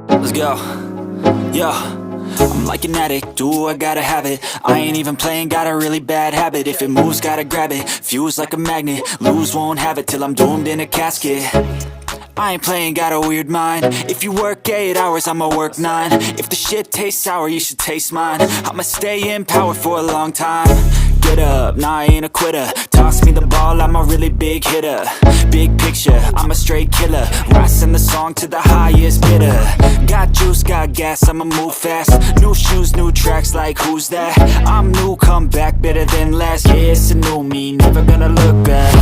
Let's go. Yo, I'm like an addict, do I gotta have it. I ain't even playing, got a really bad habit. If it moves, gotta grab it, fuse like a magnet. Lose, won't have it till I'm doomed in a casket. I ain't playing, got a weird mind. If you work 8 hours, I'ma work 9. If the shit tastes sour, you should taste mine. I'ma stay in power for a long time. Get up, nah, I ain't a quitter. Toss me the ball, I'm a really big hitter. Big picture, I'm a straight killer. Rising the song to the highest bidder. Got juice, got gas, I'ma move fast. New shoes, new tracks, like who's that? I'm new, come back, better than last. Yeah, it's a new me, never gonna look back.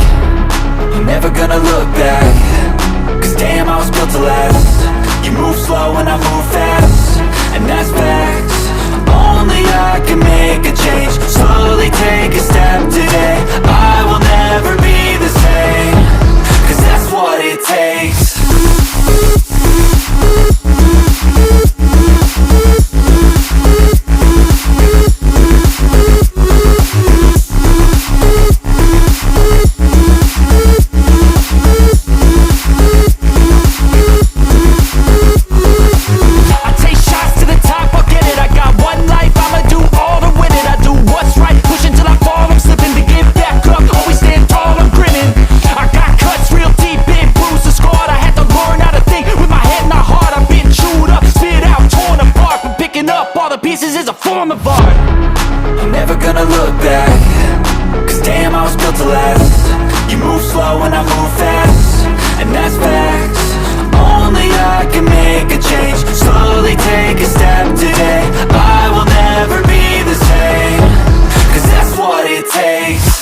I'm never gonna look back. Cause damn, I was built to last. You move slow and I move fast, and that's facts. Only I can make a change. Slowly take a step today. I will never be the same. Cause that's what it takes. Pieces is a form of art. I'm never gonna look back. Cause damn, I was built to last. You move slow and I move fast, and that's facts. Only I can make a change. Slowly take a step today. I will never be the same. Cause that's what it takes.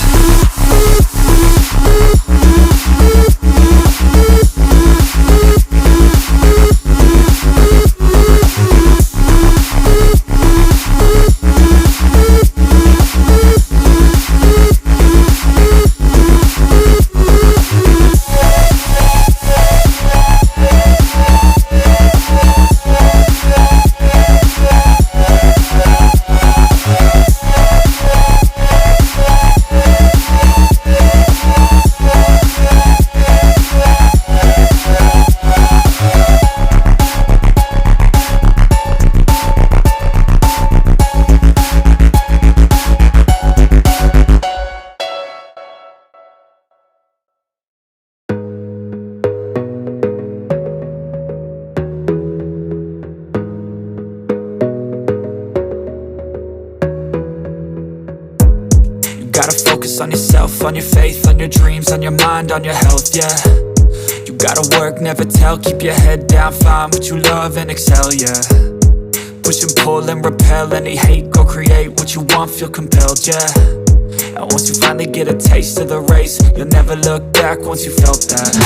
Gotta focus on yourself, on your faith, on your dreams, on your mind, on your health, yeah. You gotta work, never tell, keep your head down, find what you love and excel, yeah. Push and pull and repel any hate, go create what you want, feel compelled, yeah. And once you finally get a taste of the race, you'll never look back once you felt that.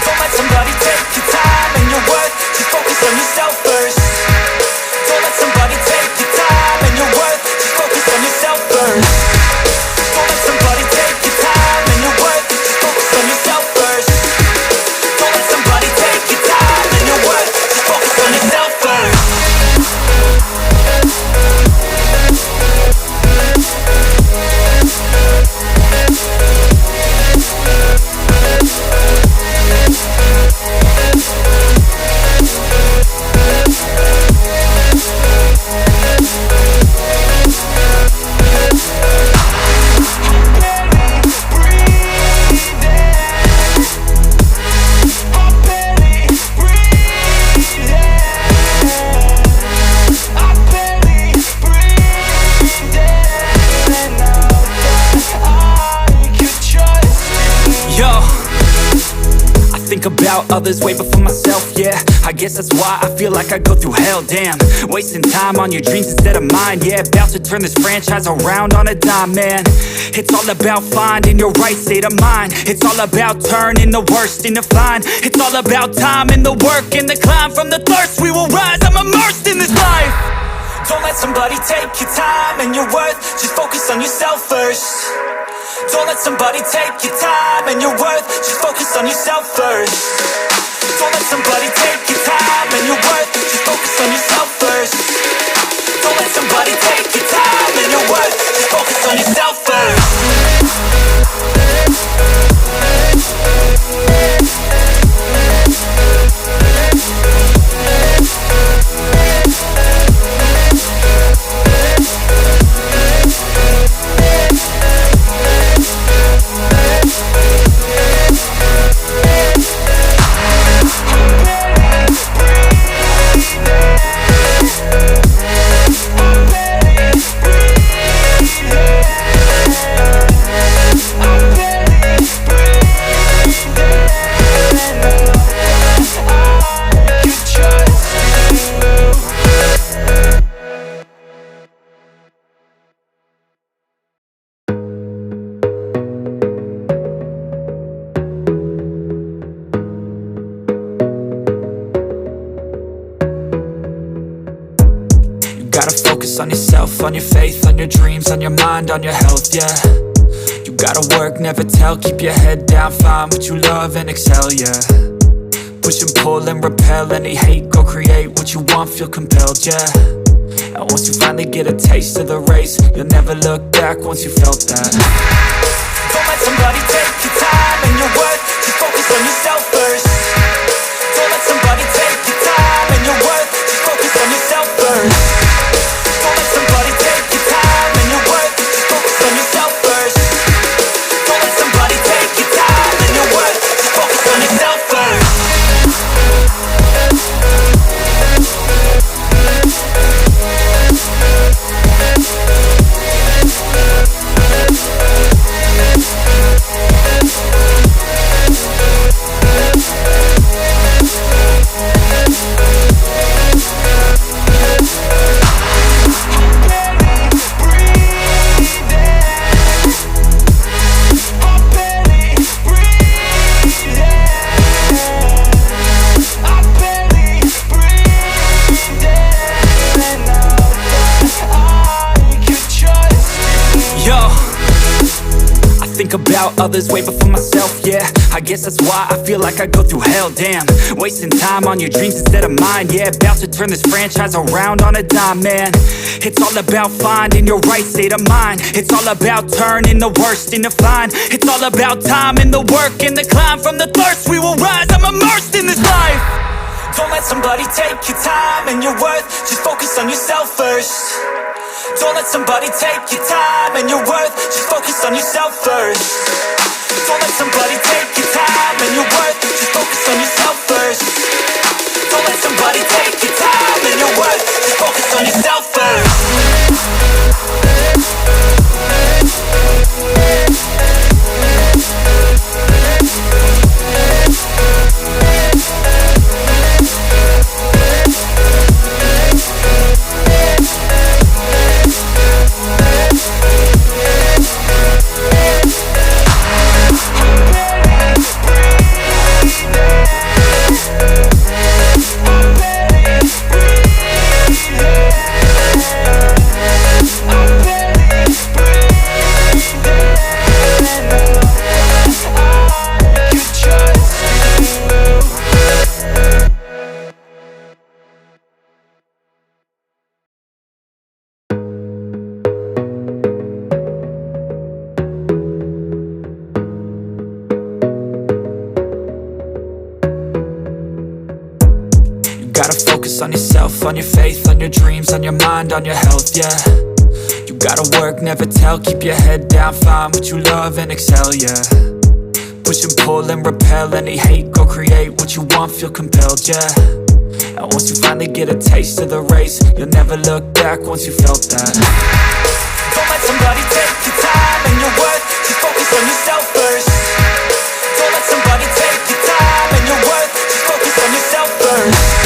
Don't let somebody take your time and your worth, just focus on yourself first. Don't let somebody take your time and your worth, just focus on yourself first. About others way before myself, yeah. I guess that's why I feel like I go through hell, damn. Wasting time on your dreams instead of mine, yeah. About to turn this franchise around on a dime, man. It's all about finding your right state of mind. It's all about turning the worst into fine. It's all about time and the work and the climb. From the thirst we will rise, I'm immersed in this life. Don't let somebody take your time and your worth, just focus on yourself first. Don't let somebody take your time and your worth, just focus on yourself first. Don't let somebody take your time and your worth, just focus on yourself first. Don't let somebody take your time and your worth, just focus on yourself first. on yourself, on your faith, on your dreams, on your mind, on your health, yeah. You gotta work, never tell, keep your head down, find what you love and excel, yeah. Push and pull and repel any hate, go create what you want, feel compelled, yeah. And once you finally get a taste of the race, you'll never look back once you felt that. Don't let somebody take your time and your worth, just focus on yourself first. Don't let somebody take your time and your worth, just focus on yourself first. Don't let somebody take your time and your worth, just focus on yourself first. Don't let somebody take your time and your worth, just focus on yourself first. Think about others way before myself, yeah. I guess that's why I feel like I go through hell, damn. Wasting time on your dreams instead of mine, yeah. About to turn this franchise around on a dime, man. It's all about finding your right state of mind. It's all about turning the worst into fine. It's all about time and the work and the climb. From the thirst we will rise, I'm immersed in this life. Don't let somebody take your time and your worth, just focus on yourself first. Don't let somebody take your time and your worth, just focus on yourself first. Don't let somebody take your time and your worth, just focus on yourself first. Don't let somebody take your time and your worth, just focus on yourself first. Gotta focus on yourself, on your faith, on your dreams, on your mind, on your health, yeah. You gotta work, never tell, keep your head down, find what you love and excel, yeah. Push and pull and repel any hate, go create what you want, feel compelled, yeah. And once you finally get a taste of the race, you'll never look back once you felt that. Don't let somebody take your time and your worth, just focus on yourself first. Don't let somebody take your time and your worth, just focus on yourself first.